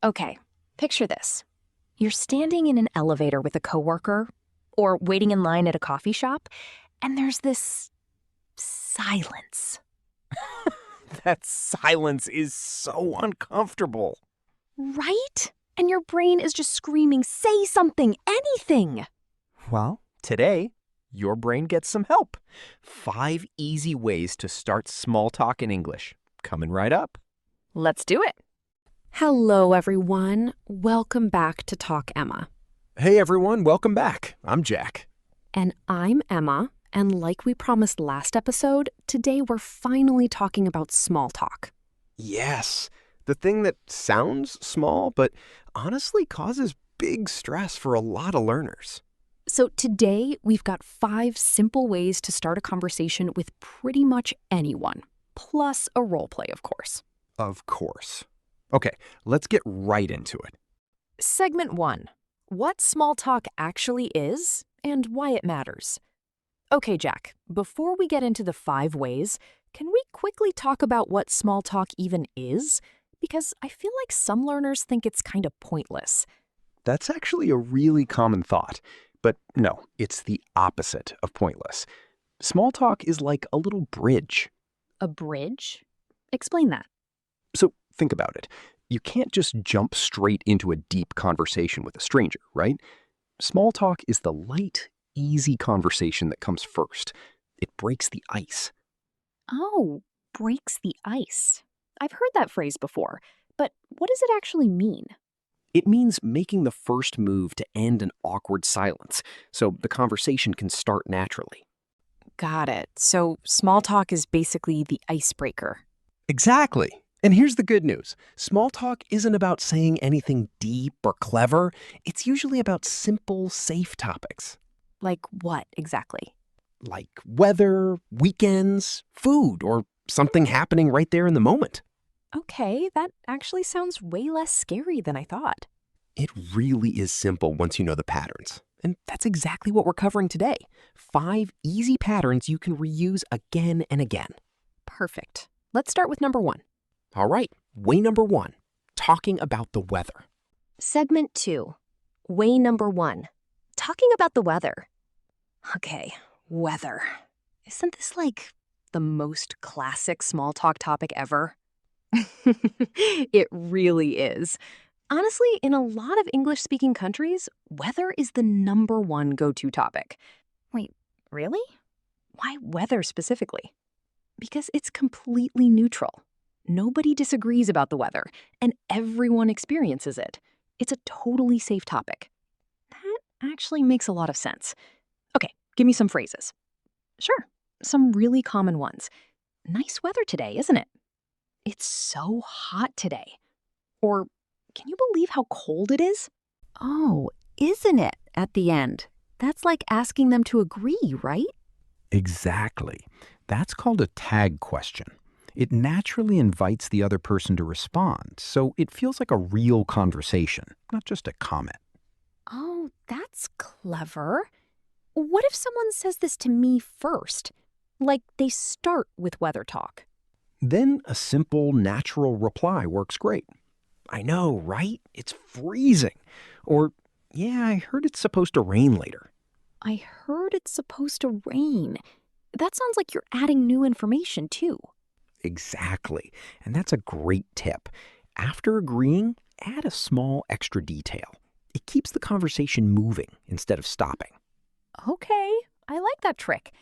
Okay, picture this. You're standing in an elevator with a coworker or waiting in line at a coffee shop, and there's this silence. That silence is so uncomfortable. Right? And your brain is just screaming, say something, anything. Well, today, your brain gets some help. 5 easy ways to start small talk in English. Coming right up. Let's do it. Hello, everyone. Welcome back to Talk Emma. Hey, everyone. Welcome back. I'm Jack. And I'm Emma. And like we promised last episode, today we're finally talking about small talk. Yes, the thing that sounds small, but honestly causes big stress for a lot of learners. So today we've got 5 simple ways to start a conversation with pretty much anyone, plus a role play, of course. Of course. Okay, let's get right into it. Segment 1. What small talk actually is and why it matters. Okay, Jack, before we get into the 5 ways, can we quickly talk about what small talk even is? Because I feel like some learners think it's kind of pointless. That's actually a really common thought. But no, it's the opposite of pointless. Small talk is like a little bridge. A bridge? Explain that. So think about it. You can't just jump straight into a deep conversation with a stranger, right? Small talk is the light, easy conversation that comes first. It breaks the ice. Oh, breaks the ice. I've heard that phrase before, but what does it actually mean? It means making the first move to end an awkward silence, so the conversation can start naturally. Got it. So small talk is basically the icebreaker. Exactly. And here's the good news. Small talk isn't about saying anything deep or clever. It's usually about simple, safe topics. Like what exactly? Like weather, weekends, food, or something happening right there in the moment. Okay, that actually sounds way less scary than I thought. It really is simple once you know the patterns. And that's exactly what we're covering today. 5 easy patterns you can reuse again and again. Perfect. Let's start with number 1. All right, way number 1, talking about the weather. Segment 2. Way number 1. Talking about the weather. Okay, weather. Isn't this like the most classic small talk topic ever? It really is. Honestly, in a lot of English-speaking countries, weather is the number 1 go-to topic. Wait, really? Why weather specifically? Because it's completely neutral. Nobody disagrees about the weather, and everyone experiences it. It's a totally safe topic. That actually makes a lot of sense. Okay, give me some phrases. Sure, some really common ones. Nice weather today, isn't it? It's so hot today. Or, can you believe how cold it is? Oh, isn't it at the end? That's like asking them to agree, right? Exactly. That's called a tag question. It naturally invites the other person to respond, so it feels like a real conversation, not just a comment. Oh, that's clever. What if someone says this to me first? Like they start with weather talk. Then a simple, natural reply works great. I know, right? It's freezing. Or, yeah, I heard it's supposed to rain later. I heard it's supposed to rain. That sounds like you're adding new information, too. Exactly. And that's a great tip. After agreeing, add a small extra detail. It keeps the conversation moving instead of stopping. Okay, I like that trick.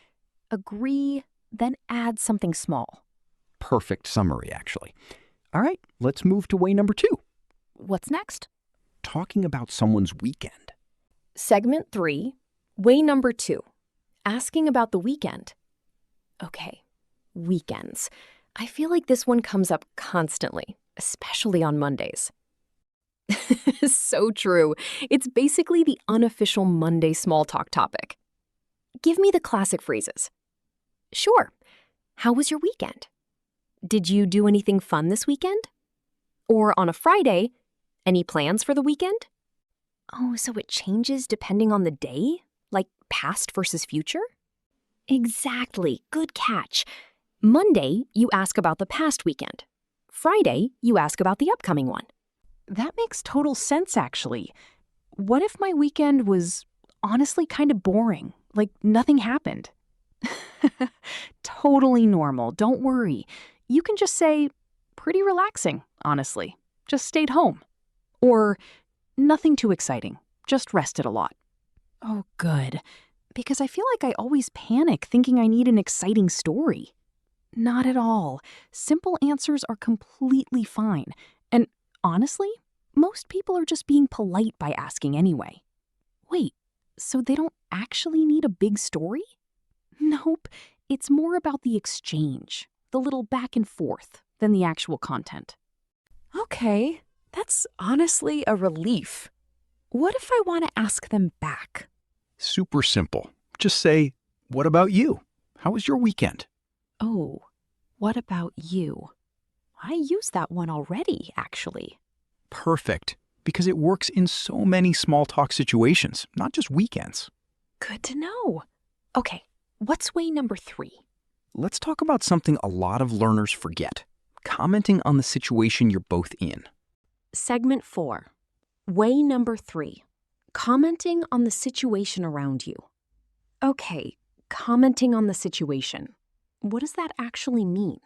Agree, then add something small. Perfect summary, actually. All right, let's move to way number 2. What's next? Talking about someone's weekend. Segment 3, way number 2. Asking about the weekend. Okay, weekends. I feel like this one comes up constantly, especially on Mondays. So true. It's basically the unofficial Monday small talk topic. Give me the classic phrases. Sure. How was your weekend? Did you do anything fun this weekend? Or on a Friday, any plans for the weekend? Oh, so it changes depending on the day? Like past versus future? Exactly. Good catch. Monday, you ask about the past weekend. Friday, you ask about the upcoming one. That makes total sense, actually. What if my weekend was honestly kind of boring? Like nothing happened? Totally normal. Don't worry. You can just say, pretty relaxing, honestly. Just stayed home. Or nothing too exciting. Just rested a lot. Oh, good. Because I feel like I always panic thinking I need an exciting story. Not at all. Simple answers are completely fine. And honestly, most people are just being polite by asking anyway. Wait, so they don't actually need a big story? Nope, it's more about the exchange, the little back and forth, than the actual content. Okay, that's honestly a relief. What if I want to ask them back? Super simple. Just say, what about you? How was your weekend? Oh, what about you? I used that one already, actually. Perfect. Because it works in so many small talk situations, not just weekends. Good to know. Okay, what's way number 3? Let's talk about something a lot of learners forget. Commenting on the situation you're both in. Segment 4. Way number 3. Commenting on the situation around you. Okay, commenting on the situation. What does that actually mean?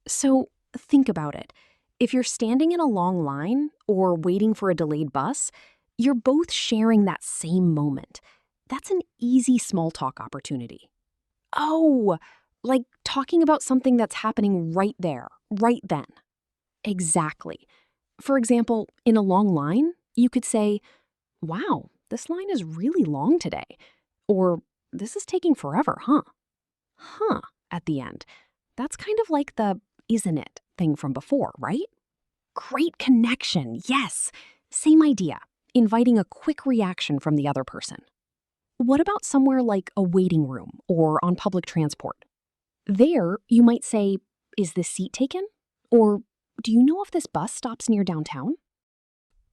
So, think about it. If you're standing in a long line or waiting for a delayed bus, you're both sharing that same moment. That's an easy small talk opportunity. Oh, like talking about something that's happening right there, right then. Exactly. For example, in a long line, you could say, "Wow, this line is really long today." Or, "This is taking forever, huh?" Huh, at the end. That's kind of like the "isn't it" thing from before, right? Great connection, yes. Same idea, inviting a quick reaction from the other person. What about somewhere like a waiting room or on public transport? There, you might say, "Is this seat taken?" Or, "Do you know if this bus stops near downtown?"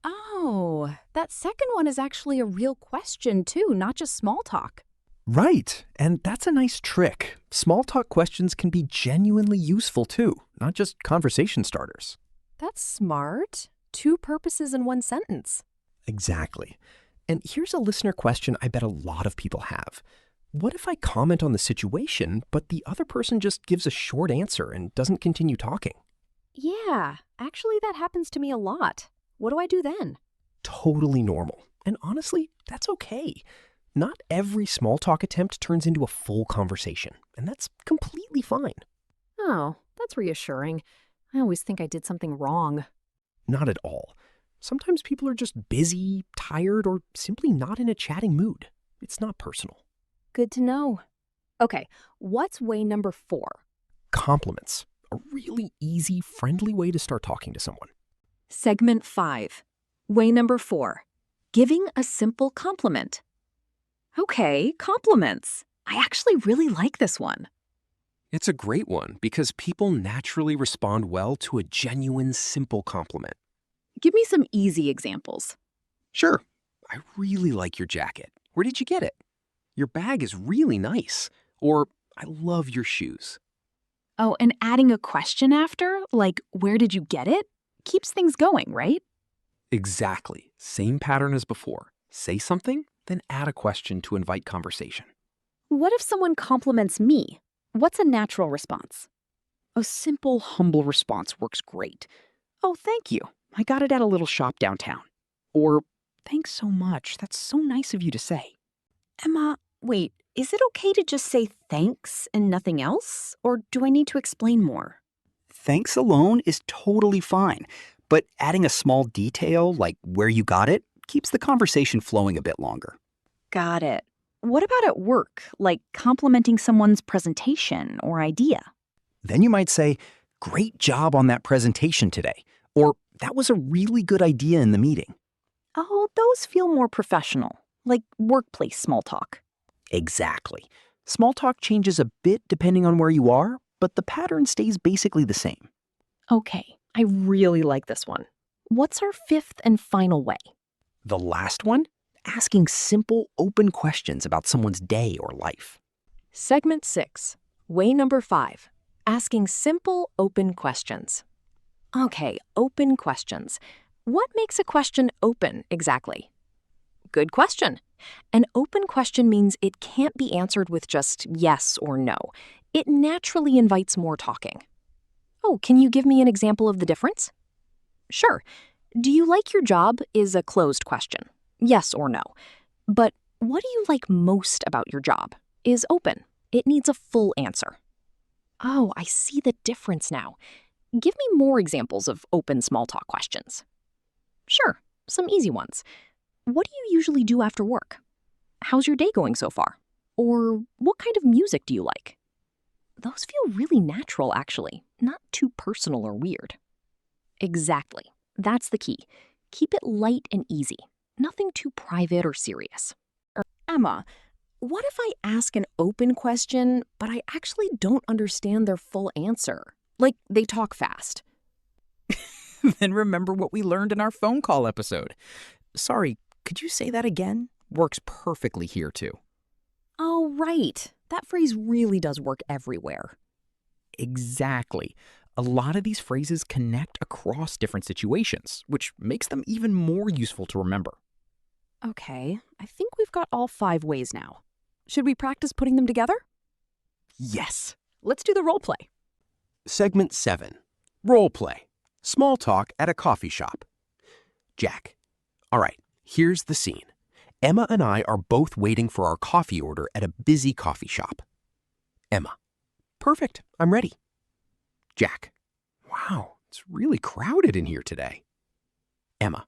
Oh, that second one is actually a real question too, not just small talk. Right, and that's a nice trick. Small talk questions can be genuinely useful too, not just conversation starters. That's smart. 2 purposes in 1 sentence. Exactly. And here's a listener question I bet a lot of people have. What if I comment on the situation, but the other person just gives a short answer and doesn't continue talking? Yeah, actually that happens to me a lot. What do I do then? Totally normal. And honestly, that's okay. Not every small talk attempt turns into a full conversation, and that's completely fine. Oh, that's reassuring. I always think I did something wrong. Not at all. Sometimes people are just busy, tired, or simply not in a chatting mood. It's not personal. Good to know. Okay, what's way number 4? Compliments. A really easy, friendly way to start talking to someone. Segment 5. Way number 4. Giving a simple compliment. Okay, compliments. I actually really like this one. It's a great one because people naturally respond well to a genuine, simple compliment. Give me some easy examples. Sure, I really like your jacket. Where did you get it? Your bag is really nice. Or, I love your shoes. Oh, and adding a question after, like, where did you get it? Keeps things going, right? Exactly. Same pattern as before. Say something, then add a question to invite conversation. What if someone compliments me? What's a natural response? A simple, humble response works great. "Oh, thank you. I got it at a little shop downtown." Or, "Thanks so much. That's so nice of you to say." Emma, wait, is it okay to just say thanks and nothing else? Or do I need to explain more? Thanks alone is totally fine, but adding a small detail like where you got it keeps the conversation flowing a bit longer. Got it. What about at work, like complimenting someone's presentation or idea? Then you might say, "Great job on that presentation today." Or, "That was a really good idea in the meeting." Oh, those feel more professional, like workplace small talk. Exactly. Small talk changes a bit depending on where you are, but the pattern stays basically the same. Okay, I really like this one. What's our 5th and final way? The last one? Asking simple, open questions about someone's day or life. Segment 6. Way number 5. Asking simple, open questions. Okay, open questions. What makes a question open exactly? Good question. An open question means it can't be answered with just yes or no. It naturally invites more talking. Oh, can you give me an example of the difference? Sure. Do you like your job is a closed question. Yes or no. But what do you like most about your job is open. It needs a full answer. Oh, I see the difference now. Give me more examples of open small talk questions. Sure, some easy ones. What do you usually do after work? How's your day going so far? Or what kind of music do you like? Those feel really natural, actually, not too personal or weird. Exactly. That's the key. Keep it light and easy, nothing too private or serious. Emma, what if I ask an open question, but I actually don't understand their full answer? Like, they talk fast. Then remember what we learned in our phone call episode. Sorry, could you say that again? Works perfectly here, too. Oh, right. That phrase really does work everywhere. Exactly. A lot of these phrases connect across different situations, which makes them even more useful to remember. Okay, I think we've got all 5 ways now. Should we practice putting them together? Yes. Let's do the role play. Segment 7. Roleplay. Small talk at a coffee shop. Jack. All right, here's the scene. Emma and I are both waiting for our coffee order at a busy coffee shop. Emma. Perfect, I'm ready. Jack. Wow, it's really crowded in here today. Emma.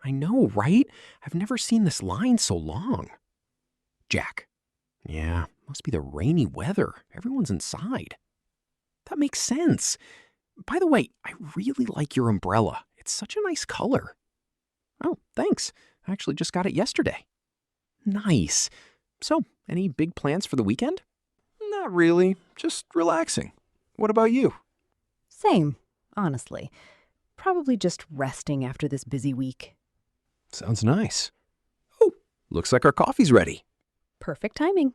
I know, right? I've never seen this line so long. Jack. Yeah, must be the rainy weather. Everyone's inside. That makes sense. By the way, I really like your umbrella. It's such a nice color. Oh, thanks. I actually just got it yesterday. Nice. So, any big plans for the weekend? Not really. Just relaxing. What about you? Same, honestly. Probably just resting after this busy week. Sounds nice. Oh, looks like our coffee's ready. Perfect timing.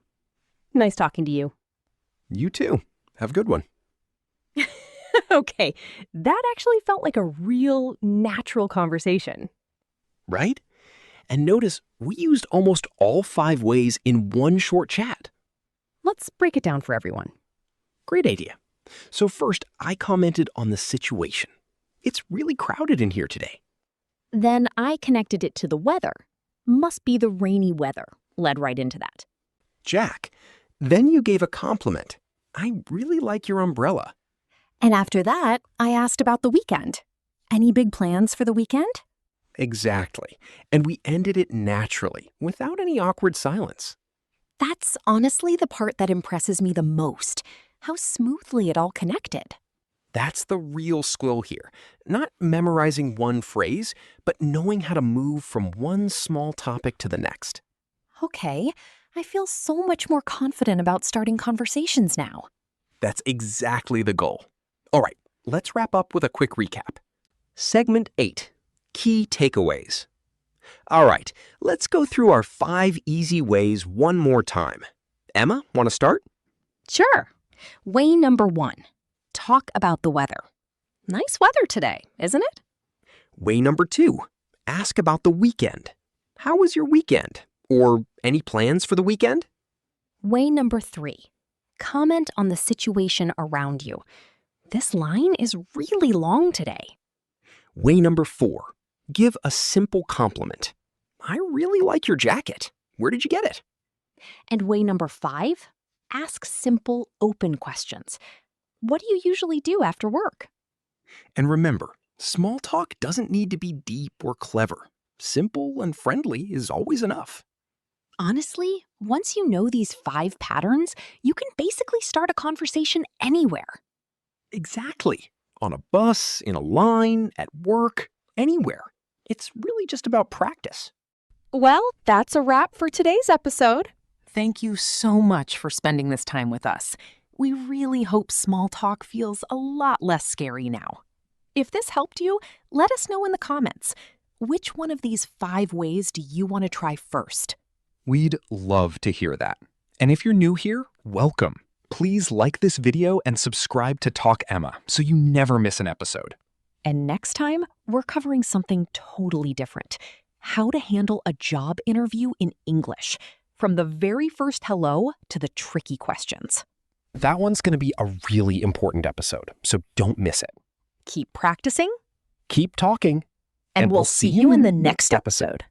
Nice talking to you. You too. Have a good one. Okay, that actually felt like a real, natural conversation. Right? And notice we used almost all 5 ways in one short chat. Let's break it down for everyone. Great idea. So first, I commented on the situation. It's really crowded in here today. Then I connected it to the weather. Must be the rainy weather. Led right into that. Jack, then you gave a compliment. I really like your umbrella. And after that, I asked about the weekend. Any big plans for the weekend? Exactly. And we ended it naturally, without any awkward silence. That's honestly the part that impresses me the most. How smoothly it all connected. That's the real skill here. Not memorizing one phrase, but knowing how to move from one small topic to the next. Okay, I feel so much more confident about starting conversations now. That's exactly the goal. All right, let's wrap up with a quick recap. Segment 8. Key takeaways. All right, let's go through our 5 easy ways one more time. Emma, want to start? Sure. Way number 1. Talk about the weather. Nice weather today, isn't it? Way number 2. Ask about the weekend. How was your weekend? Or any plans for the weekend? Way number 3. Comment on the situation around you. This line is really long today. Way number 4. Give a simple compliment. I really like your jacket. Where did you get it? And way number 5. Ask simple, open questions. What do you usually do after work? And remember, small talk doesn't need to be deep or clever. Simple and friendly is always enough. Honestly, once you know these 5 patterns, you can basically start a conversation anywhere. Exactly. On a bus, in a line, at work, anywhere. It's really just about practice. Well, that's a wrap for today's episode. Thank you so much for spending this time with us. We really hope small talk feels a lot less scary now. If this helped you, let us know in the comments. Which one of these 5 ways do you want to try first? We'd love to hear that. And if you're new here, welcome. Please like this video and subscribe to Talk Emma so you never miss an episode. And next time, we're covering something totally different. How to handle a job interview in English, from the very first hello to the tricky questions. That one's going to be a really important episode, so don't miss it. Keep practicing, Keep talking, and we'll see you in the next episode.